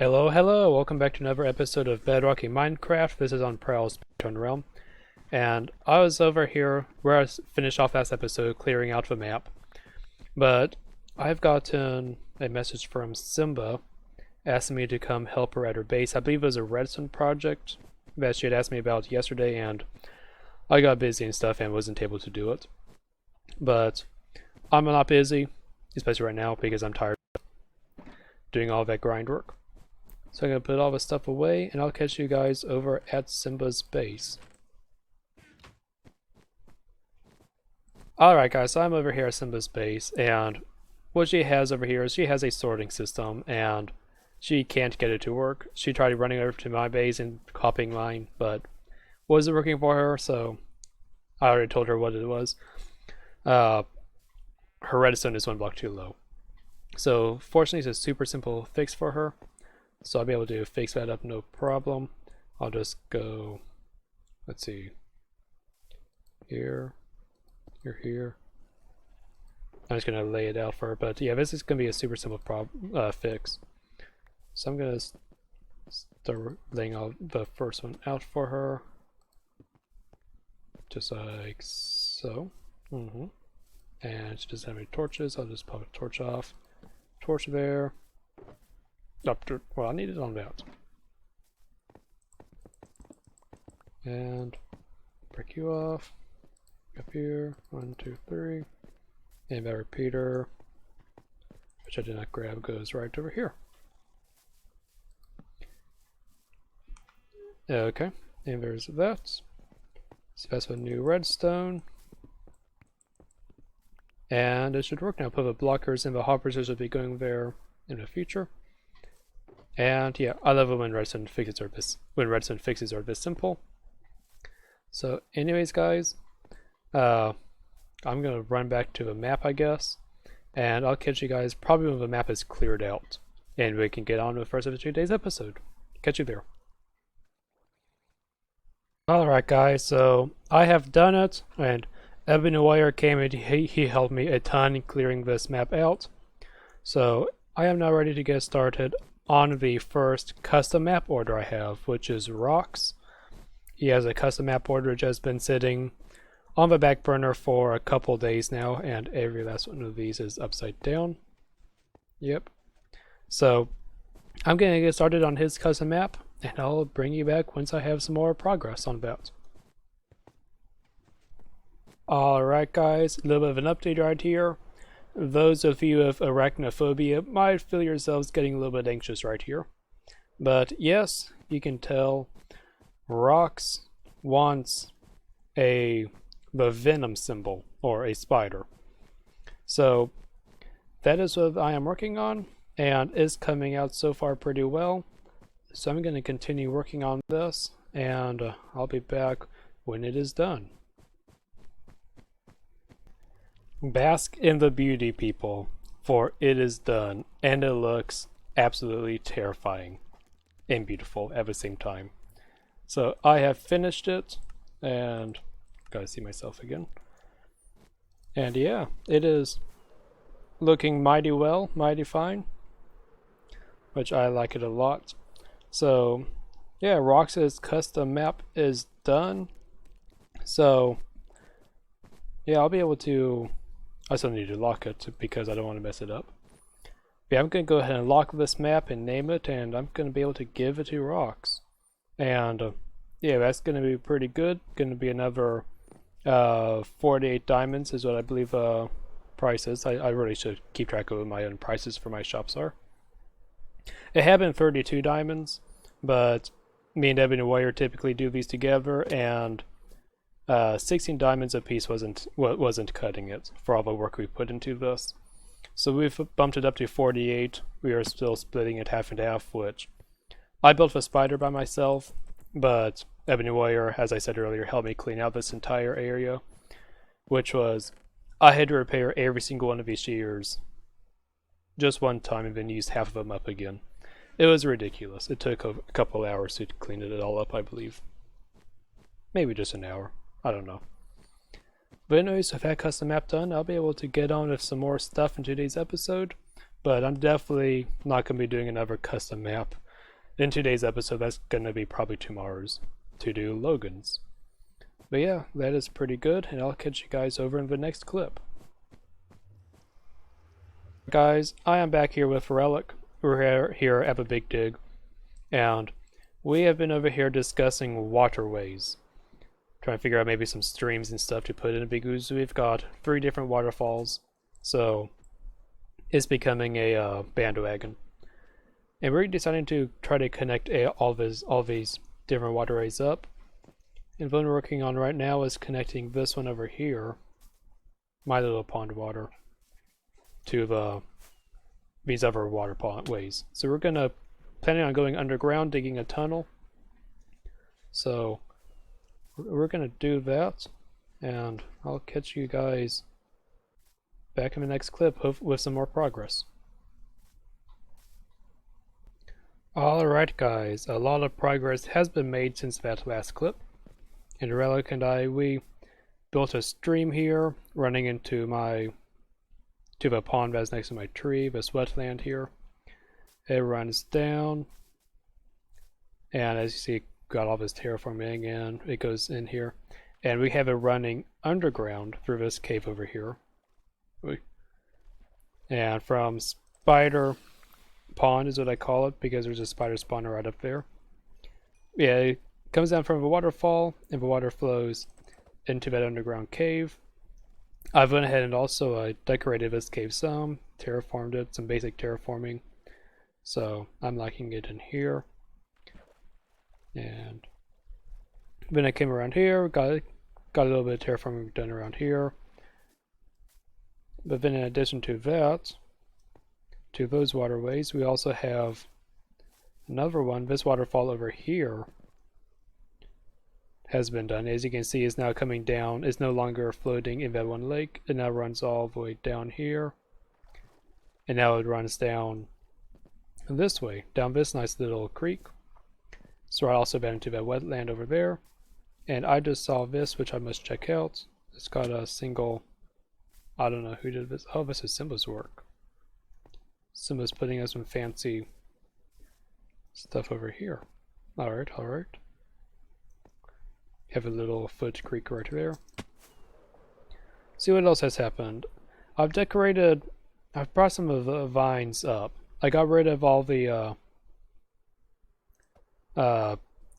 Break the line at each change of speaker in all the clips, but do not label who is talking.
Hello, hello! Welcome back to another episode of Bedrockin Minecraft. This is on Prowl's realm. And I was over here where I finished off last episode clearing out the map. But I've gotten a message from Simba asking me to come help her at her base. I believe it was a redstone project that she had asked me about yesterday, and I got busy and stuff and wasn't able to do it. But I'm not busy, especially right now, because I'm tired of doing all that grind work. So I'm going to put all this stuff away, and I'll catch you guys over at Simba's base. Alright guys, so I'm over here at Simba's base, and what she has over here is she has a sorting system, and she can't get it to work. She tried running over to my base and copying mine, but wasn't working for her, so I already told her what it was. Her redstone is one block too low. So fortunately it's a super simple fix for her. So I'll be able to fix that up, no problem. I'll just go, let's see, here. I'm just going to lay it out for her, but yeah, this is going to be a super simple fix. So I'm going to start laying out the first one out for her. Just like so. And she doesn't have any torches, I'll just pop a torch off. Torch there. Well, I need it on that. And break you off. Up here. 1, 2, 3. And that repeater, which I did not grab, goes right over here. Okay. And there's that. So that's a new redstone. And it should work now. Put the blockers and the hoppers will be going there in the future. And yeah, I love it when redstone fixes are this simple. So anyways guys, I'm gonna run back to the map, I guess, and I'll catch you guys probably when the map is cleared out and we can get on with the first of today's episode. Catch you there. Alright guys, so I have done it, and Ebony Wire came and he helped me a ton clearing this map out. So I am now ready to get started on the first custom map order I have, which is Rhox. He has a custom map order which has been sitting on the back burner for a couple days now, and every last one of these is upside down. Yep. So I'm going to get started on his custom map, and I'll bring you back once I have some more progress on that. Alright guys, a little bit of an update right here. Those of you with arachnophobia might feel yourselves getting a little bit anxious right here. But yes, you can tell Rhox wants the venom symbol, or a spider. So that is what I am working on, and is coming out so far pretty well. So I'm going to continue working on this, and I'll be back when it is done. Bask in the beauty, people, for it is done, and it looks absolutely terrifying and beautiful at the same time. So I have finished it, and gotta see myself again. And yeah, it is looking mighty well, mighty fine, which I like it a lot. So yeah, Rhox's custom map is done. So yeah, I'll be able to, I still need to lock it because I don't want to mess it up. But yeah, I'm going to go ahead and lock this map and name it, and I'm going to be able to give it to Rhox. And yeah, that's going to be pretty good. Going to be another 48 diamonds is what I believe price is. I really should keep track of what my own prices for my shops are. It had been 32 diamonds, but me and Ebony Wire typically do these together, and 16 diamonds a piece wasn't cutting it for all the work we put into this. So we've bumped it up to 48. We are still splitting it half and half, which I built the spider by myself, but Ebony Wire, as I said earlier, helped me clean out this entire area, which was, I had to repair every single one of these shears just one time and then used half of them up again. It was ridiculous. It took a couple hours to clean it all up, I believe. Maybe just an hour. I don't know. But anyways, with that custom map done, I'll be able to get on with some more stuff in today's episode. But I'm definitely not going to be doing another custom map in today's episode, that's going to be probably tomorrow's to do Logan's. But yeah, that is pretty good, and I'll catch you guys over in the next clip. Guys, I am back here with Relic. We're here at the Big Dig, and we have been over here discussing waterways. Trying to figure out maybe some streams and stuff to put in because we've got 3 different waterfalls, so it's becoming a bandwagon. And we're deciding to try to connect all these different waterways up. And what we're working on right now is connecting this one over here, my little pond water, to these other water ways. So we're planning on going underground, digging a tunnel. So we're gonna do that, and I'll catch you guys back in the next clip with some more progress. Alright guys, a lot of progress has been made since that last clip. And Relic and we built a stream here running into the pond that's next to my tree, this wetland here. It runs down, and as you see, got all this terraforming in. It goes in here, and we have it running underground through this cave over here. And from Spider Pond is what I call it because there's a spider spawner right up there. Yeah, it comes down from a waterfall, and the water flows into that underground cave. I've went ahead and also decorated this cave some, terraformed it, some basic terraforming. So I'm liking it in here. And then I came around here, got a little bit of terraforming done around here. But then in addition to that, to those waterways, we also have another one. This waterfall over here has been done. As you can see, is now coming down. It's no longer floating in that one lake. It now runs all the way down here. And now it runs down this way, down this nice little creek. So I also been into that wetland over there. And I just saw this, which I must check out. It's got a single, I don't know who did this. Oh, this is Simba's work. Simba's putting us some fancy stuff over here. Alright, alright. Have a little foot creek right there. See what else has happened. I've brought some of the vines up. I got rid of all the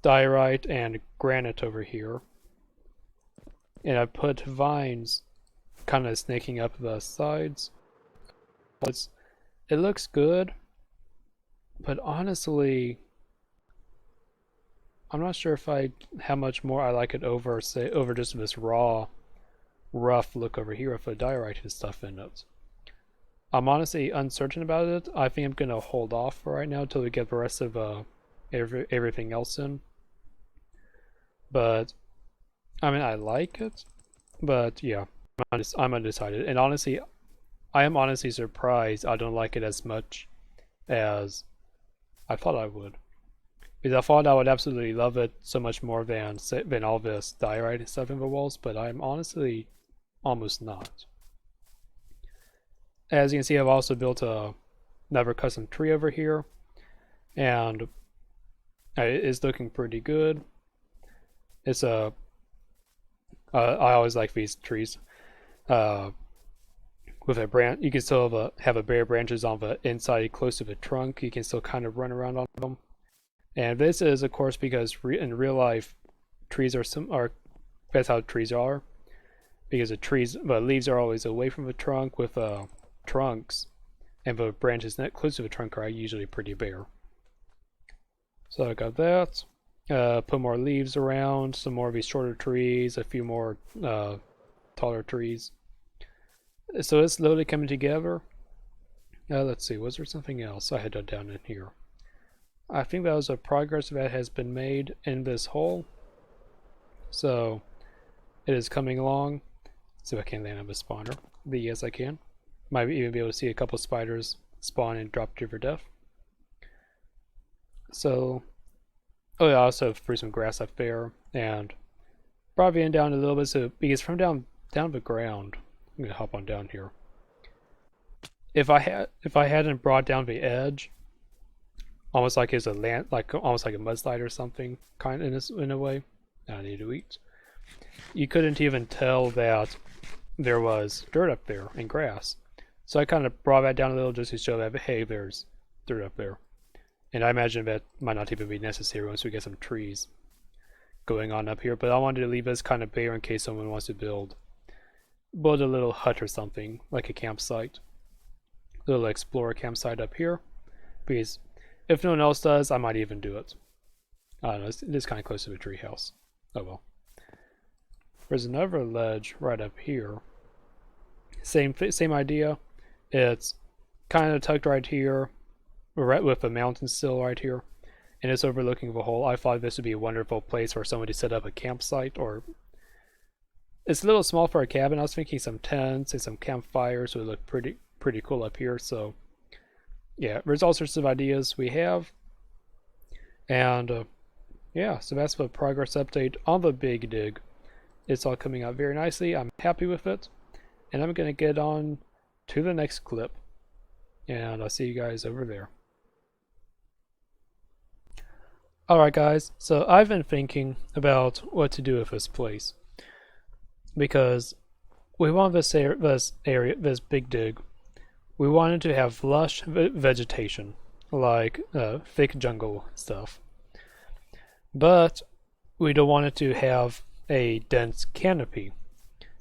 diorite and granite over here. And I put vines kind of snaking up the sides. It looks good, but honestly, I'm not sure how much more I like it over just this raw, rough look over here with the diorite and stuff in it. I'm honestly uncertain about it. I think I'm gonna hold off for right now until we get the rest of everything else in. But I mean, I like it, but yeah, I'm undecided. And honestly, I am honestly surprised I don't like it as much as I thought I would. Because I thought I would absolutely love it so much more than all this diorite and stuff in the walls, but I'm honestly almost not. As you can see, I've also built another custom tree over here, and it is looking pretty good. It's I always like these trees. With a branch, you can still have a bare branches on the inside close to the trunk. You can still kind of run around on them. And this is, of course, because in real life, trees that's how trees are. Because the leaves are always away from the trunk with trunks, and the branches close to the trunk are usually pretty bare. So I got that. Put more leaves around, some more of these shorter trees, a few more taller trees. So it's slowly coming together. Let's see, was there something else I had done down in here? I think that was a progress that has been made in this hole. So it is coming along. Let's see if I can land on the spawner. Yes, I can. Might even be able to see a couple spiders spawn and drop to their death. So, oh yeah, I also threw some grass up there and probably in down a little bit. So because from down the ground, I'm gonna hop on down here. If I hadn't brought down the edge, almost like it's a land, like almost like a mudslide or something, kind of in a way. I need to eat. You couldn't even tell that there was dirt up there and grass. So I kind of brought that down a little just to show that, hey, there's dirt up there. And I imagine that might not even be necessary once we get some trees going on up here. But I wanted to leave this kind of bare in case someone wants to build a little hut or something, like a campsite. A little explorer campsite up here. Because if no one else does, I might even do it. I don't know, it is kind of close to a tree house. Oh well. There's another ledge right up here. Same idea. It's kind of tucked right here, right with a mountain still right here, and it's overlooking the hole. I thought this would be a wonderful place for someone to set up a campsite, or it's a little small for a cabin. I was thinking some tents and some campfires would look pretty cool up here. So yeah, there's all sorts of ideas we have, and yeah, so that's the progress update on the Big Dig. It's all coming out very nicely. I'm happy with it, and I'm gonna get on to the next clip, and I'll see you guys over there. Alright guys, so I've been thinking about what to do with this place, because we want this Big Dig, we wanted to have lush vegetation, like thick jungle stuff, but we don't want it to have a dense canopy,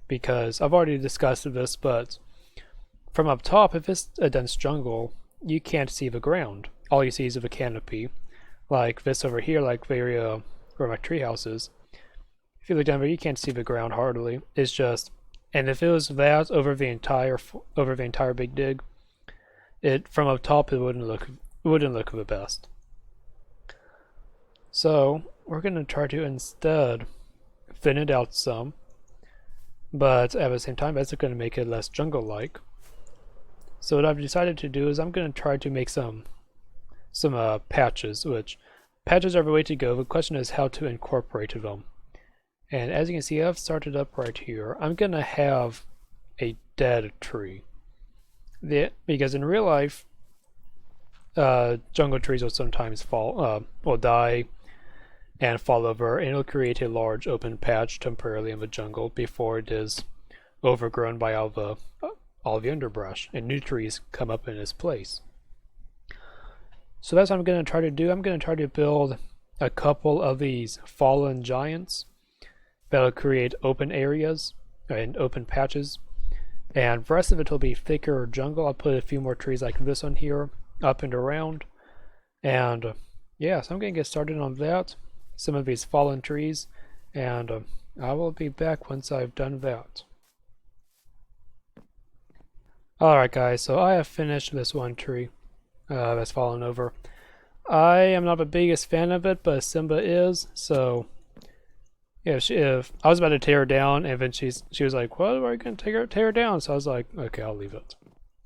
because I've already discussed this, but from up top, if it's a dense jungle, you can't see the ground. All you see is a canopy, like this over here, like where my tree house is. If you look down there, you can't see the ground hardly. It's just, and if it was that over the entire Big Dig, it from up top it wouldn't look the best. So we're gonna try to instead thin it out some, but at the same time that's going to make it less jungle-like. So what I've decided to do is I'm going to try to make some patches, which patches are the way to go. The question is how to incorporate them. And as you can see, I've started up right here. I'm going to have a dead tree, because in real life jungle trees will sometimes will die and fall over, and it'll create a large open patch temporarily in the jungle before it is overgrown by all the underbrush and new trees come up in its place. So that's what I'm going to try to do. I'm going to try to build a couple of these fallen giants that'll create open areas and open patches, and the rest of it will be thicker jungle. I'll put a few more trees like this one here up and around, and yeah, so I'm going to get started on that. Some of these fallen trees, and I will be back once I've done that. Alright guys, so I have finished this one tree that's fallen over. I am not the biggest fan of it, but Simba is, so yeah, if I was about to tear her down, and then she was like, "What, are you going to tear her down?" So I was like, okay, I'll leave it.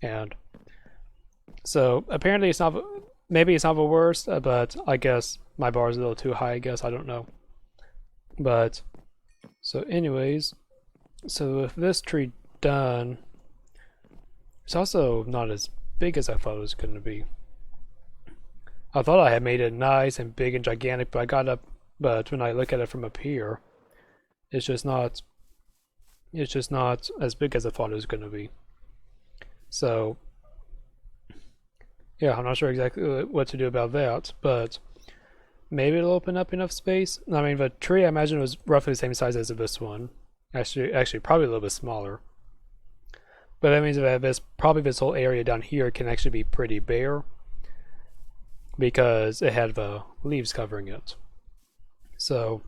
And so apparently it's not, maybe it's not the worst, but I guess my bar is a little too high, I guess, I don't know. But, so anyways, so with this tree done, it's also not as big as I thought it was going to be. I thought I had made it nice and big and gigantic, but when I look at it from up here, it's just not as big as I thought it was going to be. So, yeah, I'm not sure exactly what to do about that, but maybe it'll open up enough space. I mean, the tree I imagine was roughly the same size as this one. Actually, probably a little bit smaller. But that means that this whole area down here can actually be pretty bare, because it had the leaves covering it. So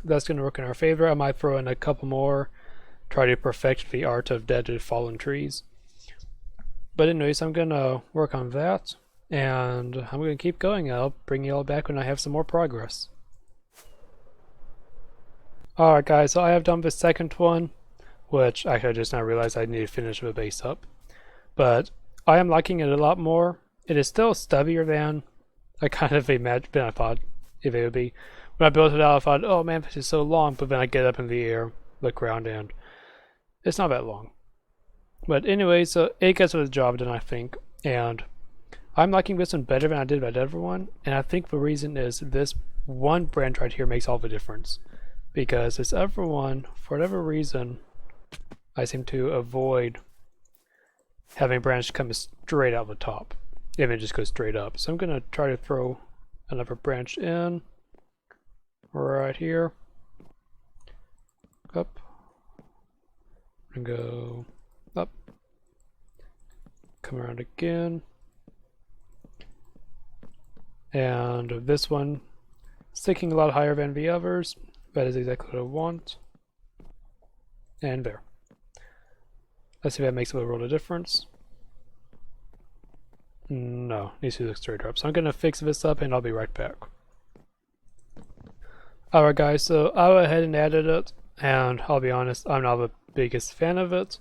that's going to work in our favor. I might throw in a couple more, try to perfect the art of dead and fallen trees. But anyways, I'm going to work on that, and I'm going to keep going. I'll bring you all back when I have some more progress. Alright guys, so I have done the second one, which actually I just now realized I need to finish the base up. But I am liking it a lot more. It is still stubbier than I kind of imagined, than I thought it would be. When I built it out, I thought, oh man, this is so long, but then I get up in the air, look around, and it's not that long. But anyway, so it gets the job done, I think, and I'm liking this one better than I did that other one, and I think the reason is this one branch right here makes all the difference. Because this other one, for whatever reason, I seem to avoid having a branch come straight out the top. If it just goes straight up. So I'm going to try to throw another branch in right here. Up. And go up. Come around again. And this one, sticking a lot higher than the others. That is exactly what I want. And there. Let's see if that makes a world of difference. No, needs to look straight up. So I'm going to fix this up and I'll be right back. Alright guys, so I went ahead and added it, and I'll be honest, I'm not the biggest fan of it.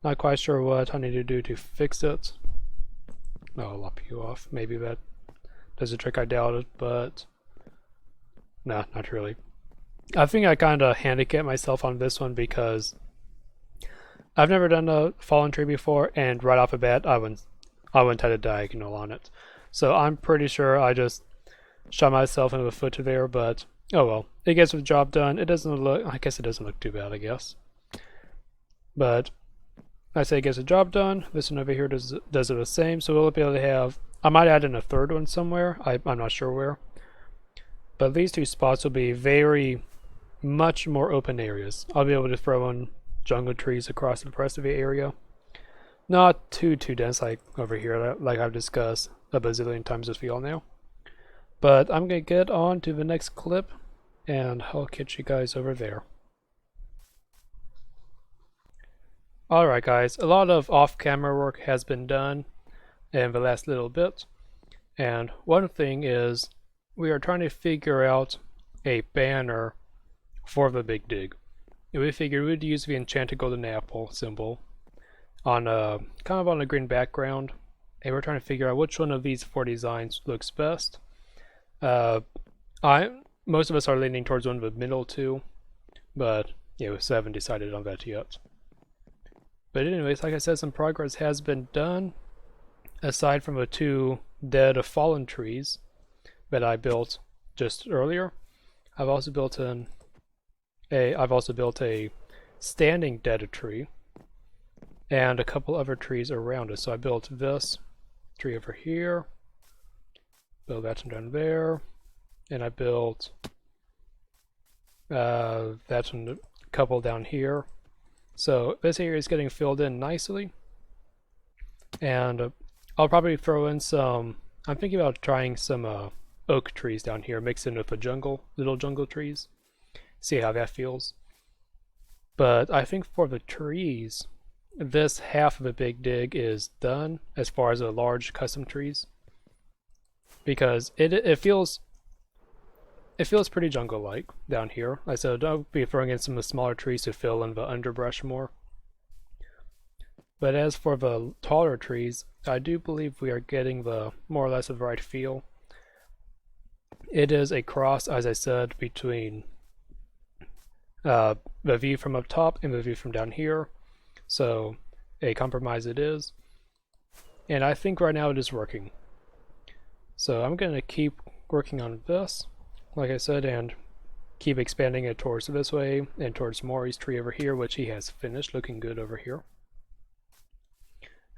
Not quite sure what I need to do to fix it. I'll lop you off. Maybe that does a trick, I doubt it, but no, not really. I think I kind of handicapped myself on this one because I've never done a fallen tree before, and right off the bat I wouldn't have a diagonal on it. So I'm pretty sure I just shot myself in the foot there, but oh well. It gets the job done. It doesn't look, I guess it doesn't look too bad, I guess. But I say it gets the job done. This one over here does it the same, so we'll be able to have, I might add in a third one somewhere. I'm not sure where. But these two spots will be very much more open areas. I'll be able to throw in jungle trees across the rest of the area. Not too dense like over here, like I've discussed a bazillion times with you all now. But I'm going to get on to the next clip, and I'll catch you guys over there. Alright guys, a lot of off-camera work has been done in the last little bit. And one thing is, we are trying to figure out a banner for the Big Dig. And we figured we'd use the enchanted golden apple symbol on a kind of on a green background, and we're trying to figure out which one of these 4 designs looks best. Most of us are leaning towards one of the middle two, but yeah, we still haven't decided on that yet. But anyways, like I said, some progress has been done. Aside from the 2 dead or fallen trees that I built just earlier, I've also built a standing dead tree and a couple other trees around it. So I built this tree over here, built that one down there, and I built that one, a couple down here. So this area is getting filled in nicely, and I'll probably throw in some, I'm thinking about trying some oak trees down here, mixed in with the little jungle trees, see how that feels. But I think for the trees, this half of a Big Dig is done as far as the large custom trees, because it feels pretty jungle-like down here. I said I'll be throwing in some of the smaller trees to fill in the underbrush more. But as for the taller trees, I do believe we are getting the more or less of the right feel. It is a cross, as I said, between the view from up top and the view from down here. So a compromise it is. And I think right now it is working. So I'm going to keep working on this, like I said, and keep expanding it towards this way and towards Maury's tree over here, which he has finished, looking good over here.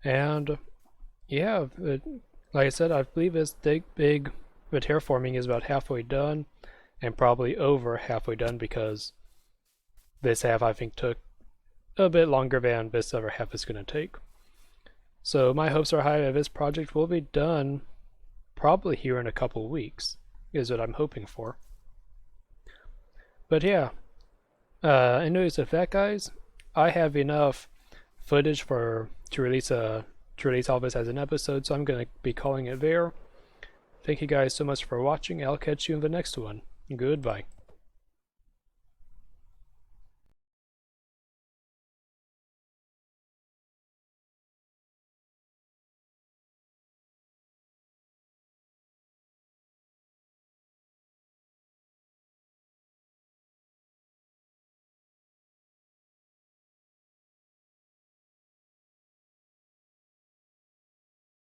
And yeah, like I said, I believe this the terraforming is about halfway done, and probably over halfway done, because this half I think took a bit longer than this other half is going to take. So my hopes are high that this project will be done probably here in a couple weeks, is what I'm hoping for. But yeah, anyways, with that guys, I have enough footage to release all this as an episode, so I'm going to be calling it there. Thank you guys so much for watching. I'll catch you in the next one. Goodbye.